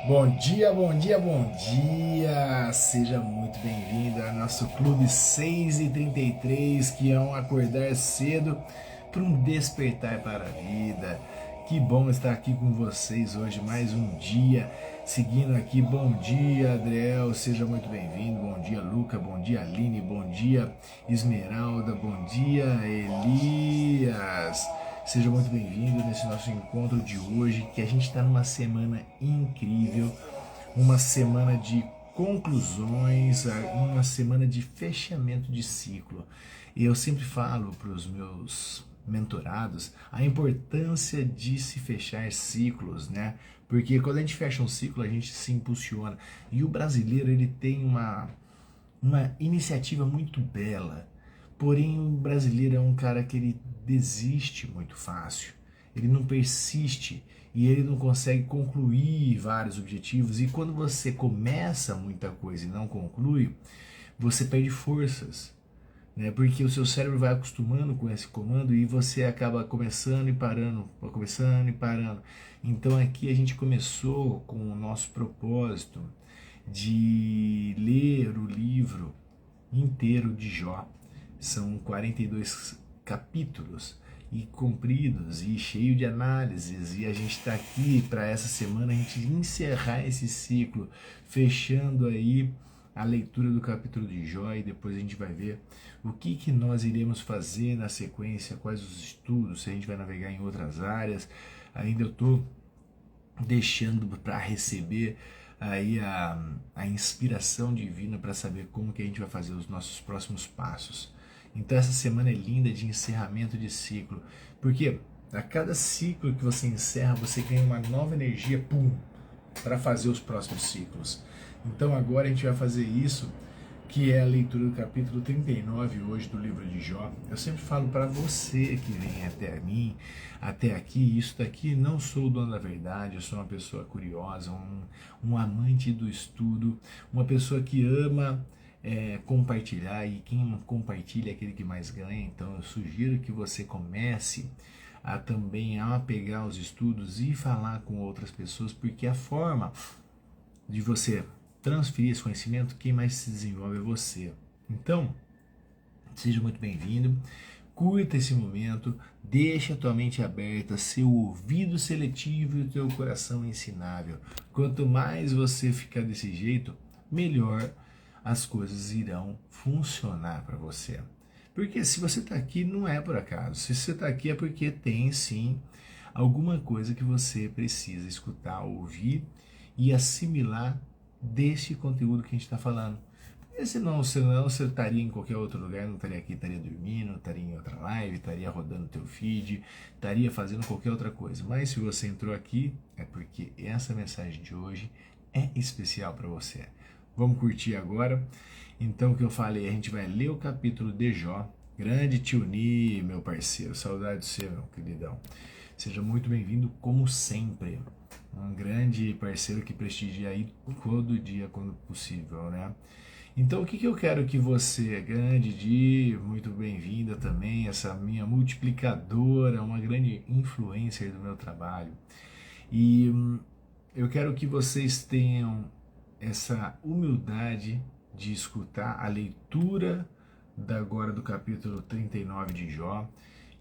Bom dia, bom dia, bom dia! Seja muito bem-vindo ao nosso Clube 6h33, que é um acordar cedo para um despertar para a vida. Que bom estar aqui com vocês hoje, mais um dia, seguindo aqui. Bom dia, Adriel, seja muito bem-vindo. Bom dia, Luca, bom dia, Aline, bom dia, Esmeralda, bom dia, Elias. Seja muito bem-vindo nesse nosso encontro de hoje, que a gente está numa semana incrível, uma semana de conclusões, uma semana de fechamento de ciclo. E eu sempre falo para os meus mentorados a importância de se fechar ciclos, né? Porque quando a gente fecha um ciclo, a gente se impulsiona. E o brasileiro, ele tem uma iniciativa muito bela. Porém, o brasileiro é um cara que ele desiste muito fácil. Ele não persiste e ele não consegue concluir vários objetivos. E quando você começa muita coisa e não conclui, você perde forças, né? Porque o seu cérebro vai acostumando com esse comando e você acaba começando e parando, começando e parando. Então aqui a gente começou com o nosso propósito de ler o livro inteiro de Jó. São 42 capítulos e compridos e cheio de análises, e a gente está aqui para essa semana a gente encerrar esse ciclo, fechando aí a leitura do capítulo de Jó, e depois a gente vai ver o que nós iremos fazer na sequência, quais os estudos, se a gente vai navegar em outras áreas. Ainda eu estou deixando para receber aí a inspiração divina para saber como que a gente vai fazer os nossos próximos passos. Então essa semana é linda de encerramento de ciclo, porque a cada ciclo que você encerra, você ganha uma nova energia, para fazer os próximos ciclos. Então agora a gente vai fazer isso, que é a leitura do capítulo 39 hoje do livro de Jó. Eu sempre falo para você que vem até mim, até aqui, isso daqui, não sou o dono da verdade, eu sou uma pessoa curiosa, um amante do estudo, uma pessoa que ama compartilhar, e quem compartilha é aquele que mais ganha. Então eu sugiro que você comece a também a pegar os estudos e falar com outras pessoas, porque a forma de você transferir esse conhecimento, quem mais se desenvolve é você. Então, seja muito bem-vindo, curta esse momento, deixa a tua mente aberta, seu ouvido seletivo e o teu coração ensinável. Quanto mais você ficar desse jeito, melhor as coisas irão funcionar para você. Porque se você está aqui, não é por acaso. Se você está aqui é porque tem sim alguma coisa que você precisa escutar, ouvir e assimilar deste conteúdo que a gente está falando. Porque senão você estaria em qualquer outro lugar, não estaria aqui, estaria dormindo, estaria em outra live, estaria rodando teu feed, estaria fazendo qualquer outra coisa. Mas se você entrou aqui, é porque essa mensagem de hoje é especial para você. Vamos curtir agora. Então, o que eu falei, a gente vai ler o capítulo de Jó. Grande tio Ni, meu parceiro, saudade de você, meu queridão. Seja muito bem-vindo, como sempre. Um grande parceiro que prestigia aí todo dia, quando possível, né? Então, o que eu quero que você, grande Di, muito bem-vinda também, essa minha multiplicadora, uma grande influencer do meu trabalho. E eu quero que vocês tenham essa humildade de escutar a leitura agora do capítulo 39 de Jó,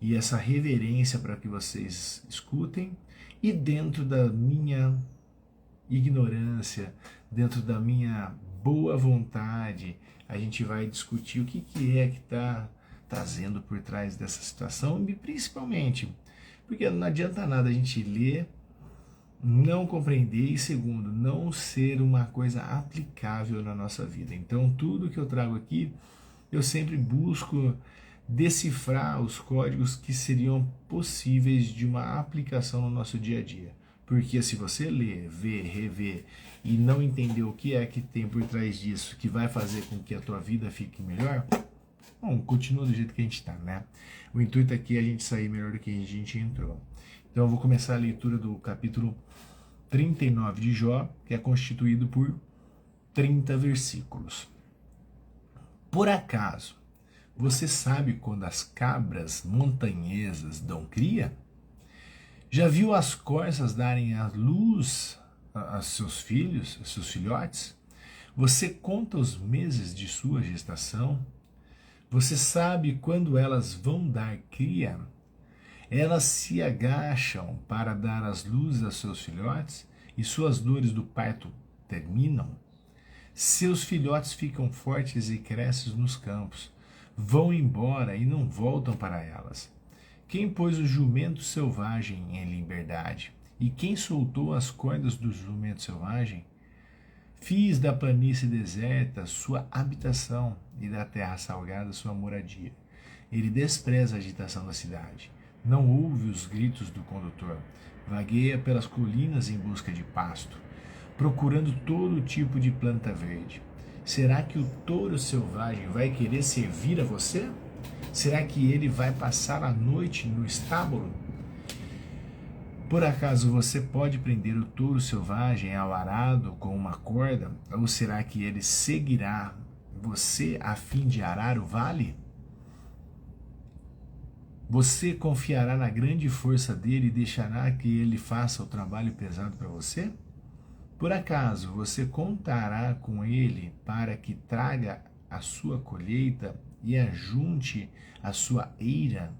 e essa reverência para que vocês escutem, e dentro da minha ignorância, dentro da minha boa vontade, a gente vai discutir o que é que está trazendo por trás dessa situação, e principalmente, porque não adianta nada a gente ler, não compreender, e segundo, não ser uma coisa aplicável na nossa vida. Então tudo que eu trago aqui, eu sempre busco decifrar os códigos que seriam possíveis de uma aplicação no nosso dia a dia. Porque se você ler, ver, rever e não entender o que é que tem por trás disso, que vai fazer com que a tua vida fique melhor, bom, continua do jeito que a gente está, né? O intuito aqui é a gente sair melhor do que a gente entrou. Então eu vou começar a leitura do capítulo 39 de Jó, que é constituído por 30 versículos. Por acaso, você sabe quando as cabras montanhesas dão cria? Já viu as corças darem à luz a seus filhos, a seus filhotes? Você conta os meses de sua gestação? Você sabe quando elas vão dar cria? Elas se agacham para dar as luzes a seus filhotes e suas dores do parto terminam? Seus filhotes ficam fortes e crescem nos campos, vão embora e não voltam para elas. Quem pôs o jumento selvagem em liberdade? E quem soltou as cordas do jumento selvagem? Fiz da planície deserta sua habitação e da terra salgada sua moradia. Ele despreza a agitação da cidade. Não ouve os gritos do condutor. Vagueia pelas colinas em busca de pasto, procurando todo tipo de planta verde. Será que o touro selvagem vai querer servir a você? Será que ele vai passar a noite no estábulo? Por acaso você pode prender o touro selvagem ao arado com uma corda? Ou será que ele seguirá você a fim de arar o vale? Você confiará na grande força dele e deixará que ele faça o trabalho pesado para você? Por acaso você contará com ele para que traga a sua colheita e ajunte a sua eira?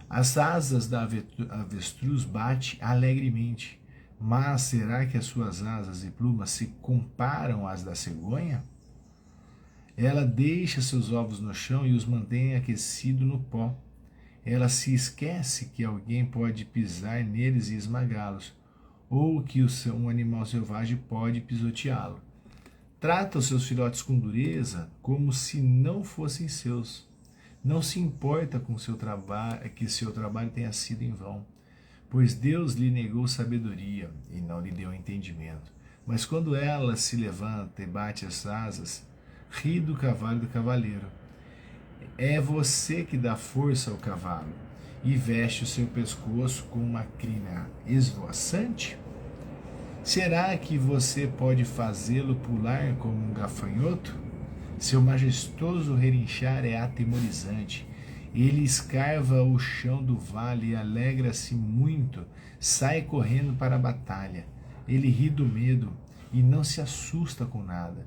As asas da avestruz bate alegremente, mas será que as suas asas e plumas se comparam às da cegonha? Ela deixa seus ovos no chão e os mantém aquecidos no pó. Ela se esquece que alguém pode pisar neles e esmagá-los, ou que um animal selvagem pode pisoteá-lo. Trata os seus filhotes com dureza como se não fossem seus. Não se importa com seu que seu trabalho tenha sido em vão, pois Deus lhe negou sabedoria e não lhe deu entendimento. Mas quando ela se levanta e bate as asas, ri do cavalo e do cavaleiro. É você que dá força ao cavalo e veste o seu pescoço com uma crina esvoaçante? Será que você pode fazê-lo pular como um gafanhoto? Seu majestoso relinchar é atemorizante. Ele escarva o chão do vale e alegra-se muito, sai correndo para a batalha. Ele ri do medo e não se assusta com nada.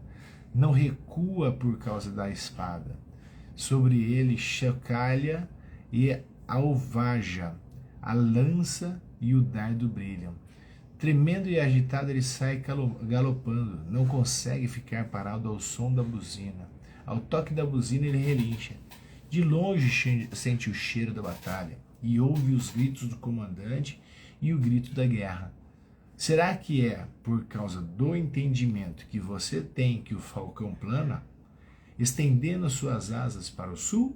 Não recua por causa da espada. Sobre ele chacalha e alvaja, a lança e o dardo brilham. Tremendo e agitado ele sai galopando, não consegue ficar parado ao som da buzina. Ao toque da buzina ele relincha. De longe sente o cheiro da batalha e ouve os gritos do comandante e o grito da guerra. Será que é por causa do entendimento que você tem que o falcão plana, estendendo suas asas para o sul?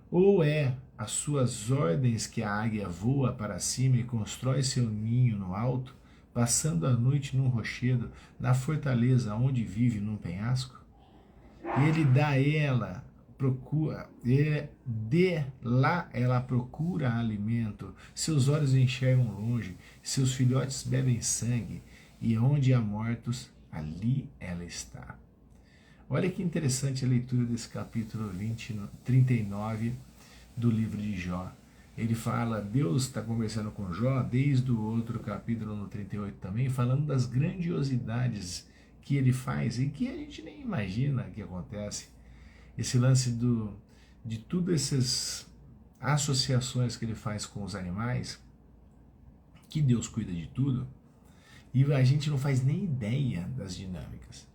Ou é as suas ordens que a águia voa para cima e constrói seu ninho no alto, passando a noite num rochedo, na fortaleza onde vive num penhasco? Ele dá ela, de lá ela procura alimento, seus olhos enxergam longe, seus filhotes bebem sangue, e onde há mortos, ali ela está. Olha que interessante a leitura desse capítulo 39 do livro de Jó. Ele fala, Deus está conversando com Jó desde o outro capítulo no 38 também, falando das grandiosidades que ele faz e que a gente nem imagina que acontece. Esse lance de todas essas associações que ele faz com os animais, que Deus cuida de tudo, e a gente não faz nem ideia das dinâmicas.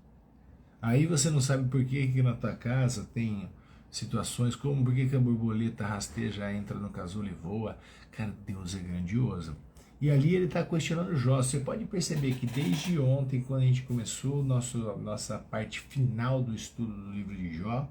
Aí você não sabe por que na tua casa tem situações como por que a borboleta rasteja, entra no casulo e voa. Cara, Deus é grandioso. E ali ele está questionando Jó. Você pode perceber que desde ontem, quando a gente começou nossa parte final do estudo do livro de Jó,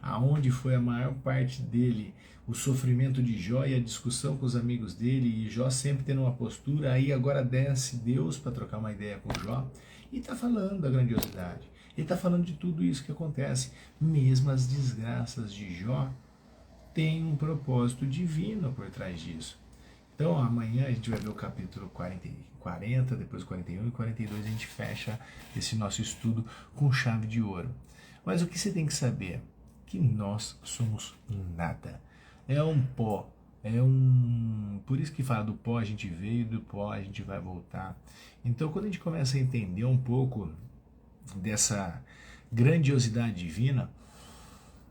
aonde foi a maior parte dele, o sofrimento de Jó e a discussão com os amigos dele, e Jó sempre tendo uma postura, aí agora desce Deus para trocar uma ideia com Jó, e está falando da grandiosidade. Ele está falando de tudo isso que acontece. Mesmo as desgraças de Jó têm um propósito divino por trás disso. Então amanhã a gente vai ver o capítulo 40, depois 41 e 42 a gente fecha esse nosso estudo com chave de ouro. Mas o que você tem que saber? Que nós somos nada. É um pó Por isso que fala do pó a gente veio, do pó a gente vai voltar. Então, quando a gente começa a entender um pouco dessa grandiosidade divina,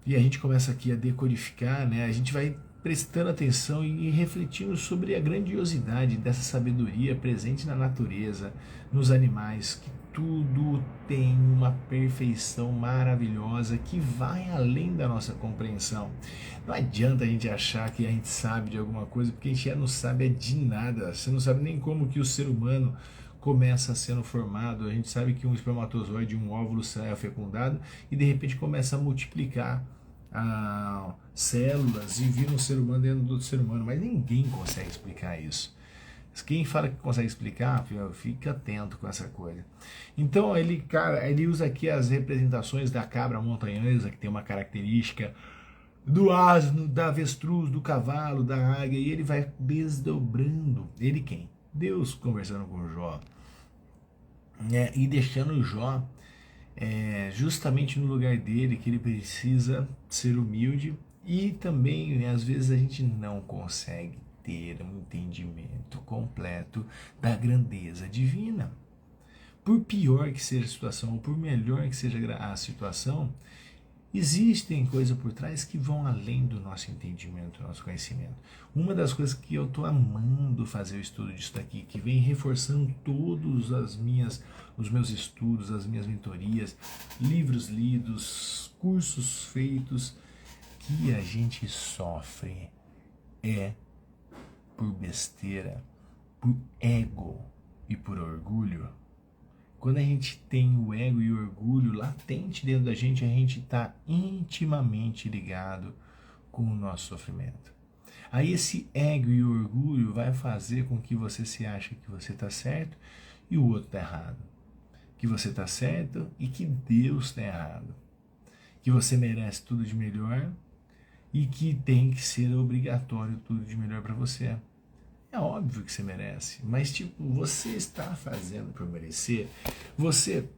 e a gente começa aqui a decodificar, né? A gente vai prestando atenção e refletindo sobre a grandiosidade dessa sabedoria presente na natureza, nos animais, que tudo tem uma perfeição maravilhosa que vai além da nossa compreensão. Não adianta a gente achar que a gente sabe de alguma coisa, porque a gente já não sabe de nada. Você não sabe nem como que o ser humano começa sendo formado. A gente sabe que um espermatozoide, um óvulo é fecundado e de repente começa a multiplicar células e vira um ser humano dentro do outro ser humano, mas ninguém consegue explicar isso. Quem fala que consegue explicar, fica atento com essa coisa. Então ele usa aqui as representações da cabra montanhosa, que tem uma característica do asno, da avestruz, do cavalo, da águia, e ele vai desdobrando. Ele quem? Deus conversando com Jó, e deixando o Jó justamente no lugar dele, que ele precisa ser humilde, e também, né, às vezes a gente não consegue ter um entendimento completo da grandeza divina. Por pior que seja a situação, ou por melhor que seja a situação, existem coisas por trás que vão além do nosso entendimento, do nosso conhecimento. Uma das coisas que eu estou amando fazer o estudo disso daqui, que vem reforçando todos os meus estudos, as minhas mentorias, livros lidos, cursos feitos, que a gente sofre por besteira, por ego e por orgulho. Quando a gente tem o ego e o orgulho latente dentro da gente, a gente está intimamente ligado com o nosso sofrimento. Aí esse ego e o orgulho vai fazer com que você se ache que você está certo e o outro está errado. Que você está certo e que Deus está errado. Que você merece tudo de melhor e que tem que ser obrigatório tudo de melhor para você. É óbvio que você merece, mas tipo, você está fazendo por merecer? Você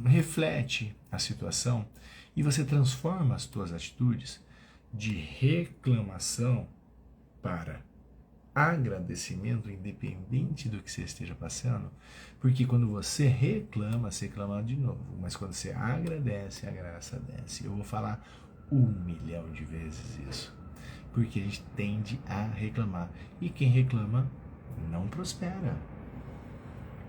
reflete a situação e você transforma as suas atitudes de reclamação para agradecimento, independente do que você esteja passando, porque quando você reclama de novo, mas quando você agradece, a graça desce. Eu vou falar 1.000.000 de vezes isso. Porque a gente tende a reclamar. E quem reclama não prospera.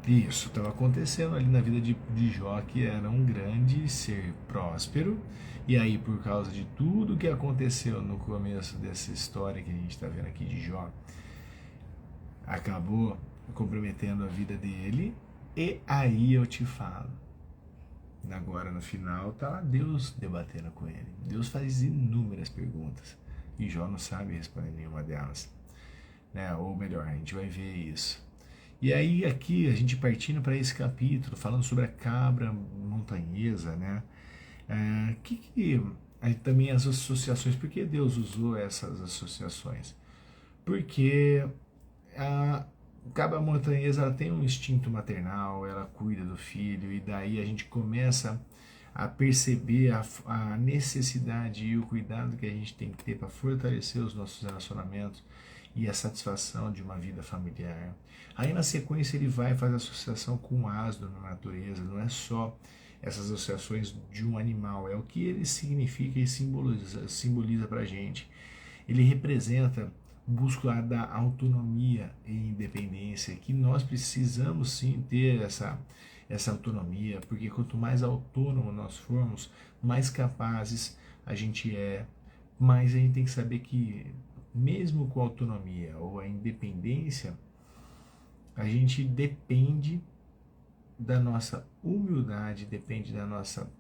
Isso estava acontecendo ali na vida de Jó, que era um grande ser próspero. E aí, por causa de tudo que aconteceu no começo dessa história que a gente está vendo aqui de Jó, acabou comprometendo a vida dele. E aí eu te falo. Agora no final tá lá Deus debatendo com ele. Deus faz inúmeras perguntas. E Jó não sabe responder nenhuma delas, né? Ou melhor, a gente vai ver isso. E aí aqui a gente partindo para esse capítulo, falando sobre a cabra montanhesa, né? Também as associações, por que Deus usou essas associações? Porque a cabra montanhesa, ela tem um instinto maternal, ela cuida do filho, e daí a gente começa a perceber a necessidade e o cuidado que a gente tem que ter para fortalecer os nossos relacionamentos e a satisfação de uma vida familiar. Aí na sequência ele vai fazer associação com o asno na natureza, não é só essas associações de um animal, é o que ele significa e simboliza para a gente. Ele representa busca da autonomia e independência, que nós precisamos sim ter essa autonomia, porque quanto mais autônomo nós formos, mais capazes a gente é, mas a gente tem que saber que mesmo com a autonomia ou a independência, a gente depende da nossa humildade, depende da nossa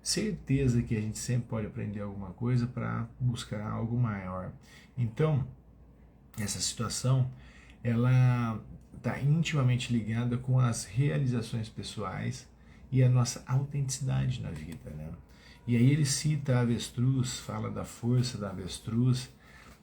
certeza que a gente sempre pode aprender alguma coisa para buscar algo maior. Então, essa situação, ela está intimamente ligada com as realizações pessoais e a nossa autenticidade na vida, né? E aí ele cita a avestruz, fala da força da avestruz,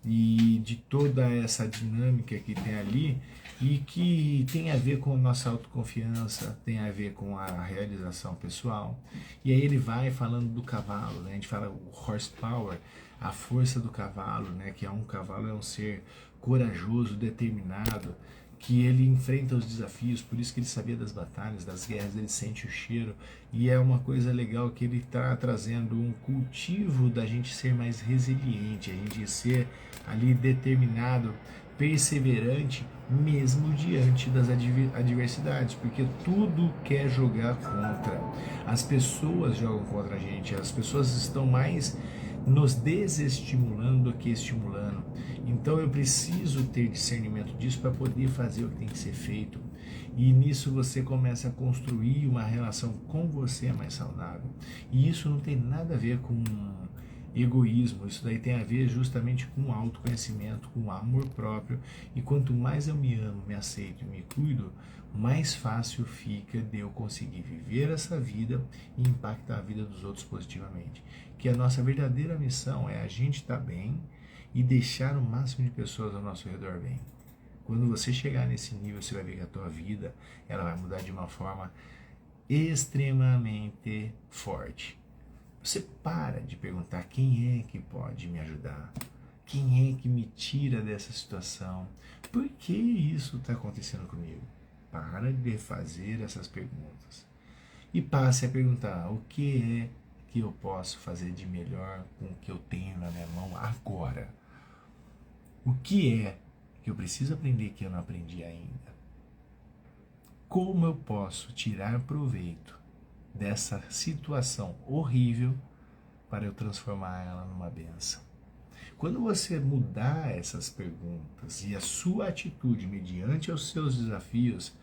e de toda essa dinâmica que tem ali e que tem a ver com nossa autoconfiança, tem a ver com a realização pessoal. E aí ele vai falando do cavalo, né? A gente fala o horsepower, a força do cavalo, né? Que é um cavalo, é um ser corajoso, determinado, que ele enfrenta os desafios, por isso que ele sabia das batalhas, das guerras, ele sente o cheiro, e é uma coisa legal que ele está trazendo um cultivo da gente ser mais resiliente, a gente ser ali determinado, perseverante, mesmo diante das adversidades, porque tudo quer jogar contra. As pessoas jogam contra a gente, as pessoas estão mais nos desestimulando do que estimulando. Então eu preciso ter discernimento disso para poder fazer o que tem que ser feito. E nisso você começa a construir uma relação com você mais saudável. E isso não tem nada a ver com egoísmo, isso daí tem a ver justamente com autoconhecimento, com amor próprio. E quanto mais eu me amo, me aceito e me cuido, mais fácil fica de eu conseguir viver essa vida e impactar a vida dos outros positivamente. Que a nossa verdadeira missão é a gente estar bem e deixar o máximo de pessoas ao nosso redor bem. Quando você chegar nesse nível, você vai ver que a tua vida ela vai mudar de uma forma extremamente forte. Você para de perguntar quem é que pode me ajudar, quem é que me tira dessa situação, por que isso está acontecendo comigo? Para de fazer essas perguntas e passe a perguntar o que é que eu posso fazer de melhor com o que eu tenho na minha mão agora. O que é que eu preciso aprender que eu não aprendi ainda? Como eu posso tirar proveito dessa situação horrível para eu transformar ela numa bênção? Quando você mudar essas perguntas e a sua atitude mediante os seus desafios,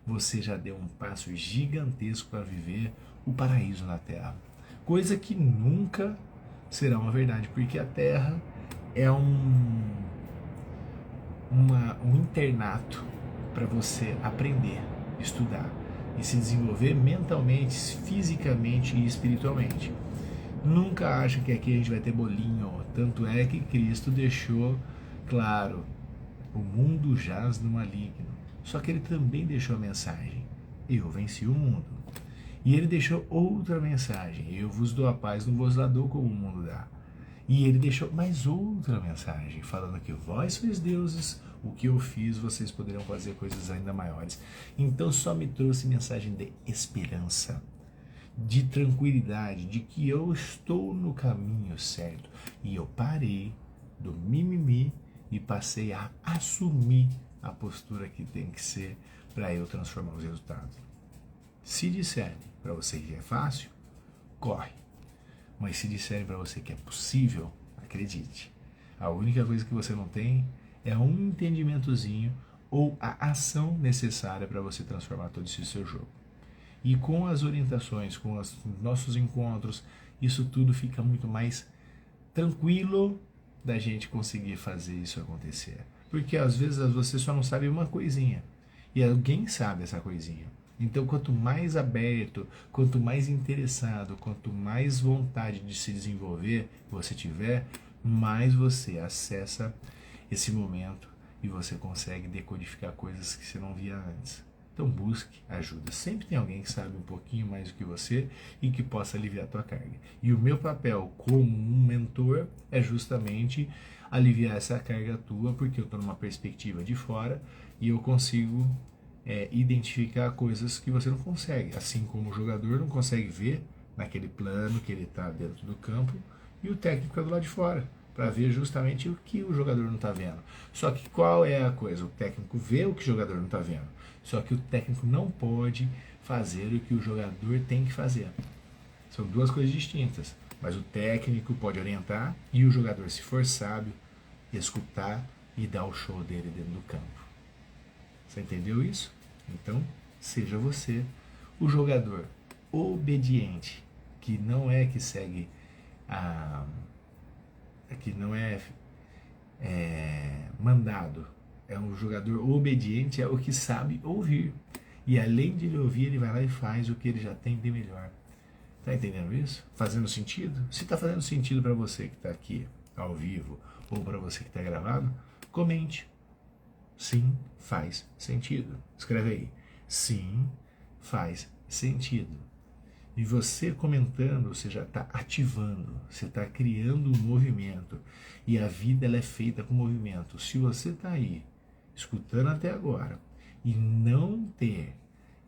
você já deu um passo gigantesco para viver o paraíso na Terra. Coisa que nunca será uma verdade, porque a Terra é um internato para você aprender, estudar e se desenvolver mentalmente, fisicamente e espiritualmente. Nunca acha que aqui a gente vai ter bolinho, tanto é que Cristo deixou claro, o mundo jaz no maligno, só que ele também deixou a mensagem, eu venci o mundo. E ele deixou outra mensagem, eu vos dou a paz, não vos la dou como o mundo dá. E ele deixou mais outra mensagem, falando que vós sois deuses, o que eu fiz, vocês poderão fazer coisas ainda maiores. Então só me trouxe mensagem de esperança, de tranquilidade, de que eu estou no caminho certo. E eu parei do mimimi e passei a assumir a postura que tem que ser para eu transformar os resultados. Se disserem para você que é fácil, corre. Mas se disserem para você que é possível, acredite. A única coisa que você não tem é um entendimentozinho ou a ação necessária para você transformar todo esse seu jogo. E com as orientações, com os nossos encontros, isso tudo fica muito mais tranquilo da gente conseguir fazer isso acontecer. Porque às vezes você só não sabe uma coisinha e alguém sabe essa coisinha. Então, quanto mais aberto, quanto mais interessado, quanto mais vontade de se desenvolver você tiver, mais você acessa esse momento e você consegue decodificar coisas que você não via antes. Então, busque ajuda. Sempre tem alguém que sabe um pouquinho mais do que você e que possa aliviar a tua carga. E o meu papel como um mentor é justamente aliviar essa carga tua, porque eu estou numa perspectiva de fora e eu consigo identificar coisas que você não consegue, assim como o jogador não consegue ver naquele plano que ele está dentro do campo e o técnico está do lado de fora para ver justamente o que o jogador não está vendo. Só que qual é a coisa? O técnico vê o que o jogador não está vendo, só que o técnico não pode fazer o que o jogador tem que fazer. São duas coisas distintas, mas o técnico pode orientar e o jogador, se for sábio, escutar e dar o show dele dentro do campo. Você entendeu isso? Então, seja você o jogador obediente, que não é que segue que não é mandado. É um jogador obediente, é o que sabe ouvir. E além de ele ouvir, ele vai lá e faz o que ele já tem de melhor. Tá entendendo isso? Fazendo sentido? Se tá fazendo sentido para você que tá aqui ao vivo ou para você que está gravado, comente. Sim, faz sentido. Escreve aí. Sim, faz sentido. E você comentando, você já está ativando, você está criando um movimento. E a vida ela é feita com movimento. Se você está aí, escutando até agora, e não ter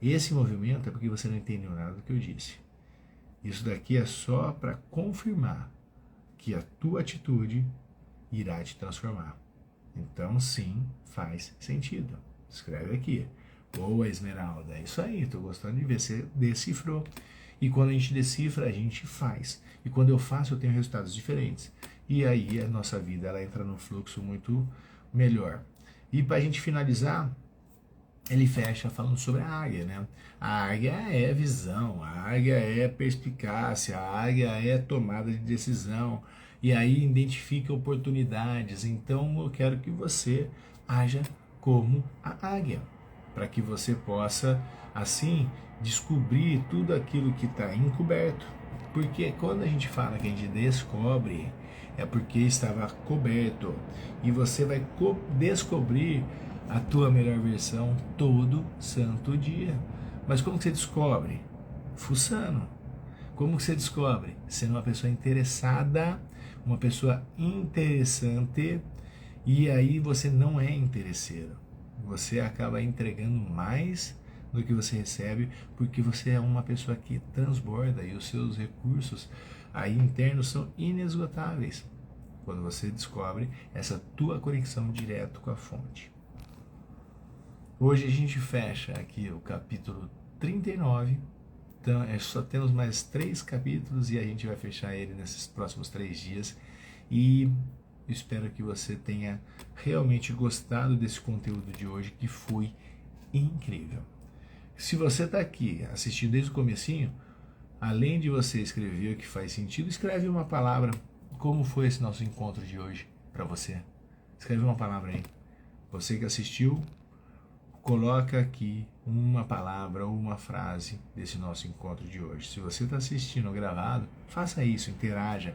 esse movimento, é porque você não entendeu nada do que eu disse. Isso daqui é só para confirmar que a tua atitude irá te transformar. Então, sim, faz sentido. Escreve aqui. Boa, Esmeralda. É isso aí, estou gostando de ver. Você decifrou. E quando a gente decifra, a gente faz. E quando eu faço, eu tenho resultados diferentes. E aí a nossa vida ela entra num fluxo muito melhor. E para a gente finalizar, ele fecha falando sobre a águia, né? A águia é visão, a águia é perspicácia, a águia é tomada de decisão, e aí identifica oportunidades. Então eu quero que você haja como a águia, para que você possa, assim, descobrir tudo aquilo que está encoberto. Porque quando a gente fala que a gente descobre, é porque estava coberto, e você vai descobrir a tua melhor versão todo santo dia. Mas como que você descobre? Fuçando. Como que você descobre? Sendo uma pessoa interessada, uma pessoa interessante, e aí você não é interesseiro. Você acaba entregando mais do que você recebe, porque você é uma pessoa que transborda e os seus recursos aí internos são inesgotáveis. Quando você descobre essa tua conexão direto com a fonte. Hoje a gente fecha aqui o capítulo 39, então só temos mais 3 capítulos e a gente vai fechar ele nesses próximos 3 dias. E espero que você tenha realmente gostado desse conteúdo de hoje, que foi incrível. Se você está aqui assistindo desde o comecinho, além de você escrever o que faz sentido, escreve uma palavra. Como foi esse nosso encontro de hoje para você? Escreve uma palavra aí. Você que assistiu, coloca aqui uma palavra ou uma frase desse nosso encontro de hoje. Se você está assistindo gravado, faça isso, interaja.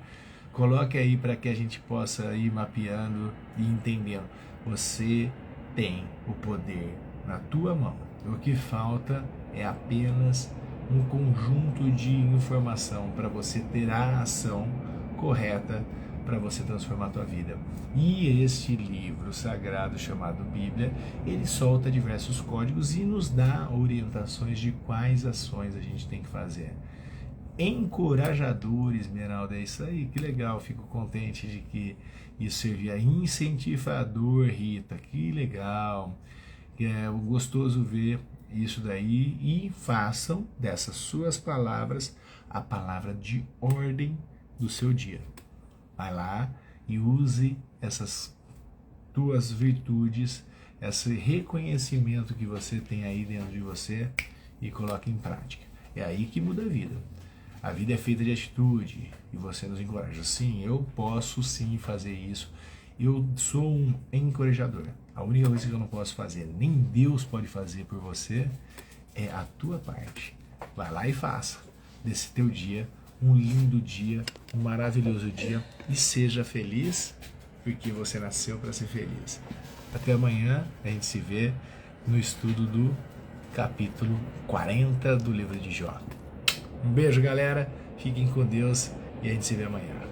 Coloque aí para que a gente possa ir mapeando e entendendo. Você tem o poder na tua mão. O que falta é apenas um conjunto de informação para você ter a ação correta para você transformar a tua vida. E este livro sagrado chamado Bíblia, ele solta diversos códigos e nos dá orientações de quais ações a gente tem que fazer. Encorajador, Esmeralda, é isso aí, que legal, fico contente de que isso servia. Incentivador, Rita, que legal, é gostoso ver isso daí. E façam dessas suas palavras a palavra de ordem do seu dia. Vai lá e use essas tuas virtudes, esse reconhecimento que você tem aí dentro de você e coloque em prática. É aí que muda a vida. A vida é feita de atitude e você nos encoraja. Sim, eu posso sim fazer isso. Eu sou um encorajador. A única coisa que eu não posso fazer, nem Deus pode fazer por você, é a tua parte. Vai lá e faça desse teu dia um lindo dia, um maravilhoso dia, e seja feliz, porque você nasceu para ser feliz. Até amanhã, a gente se vê no estudo do capítulo 40 do livro de Jó. Um beijo, galera, fiquem com Deus e a gente se vê amanhã.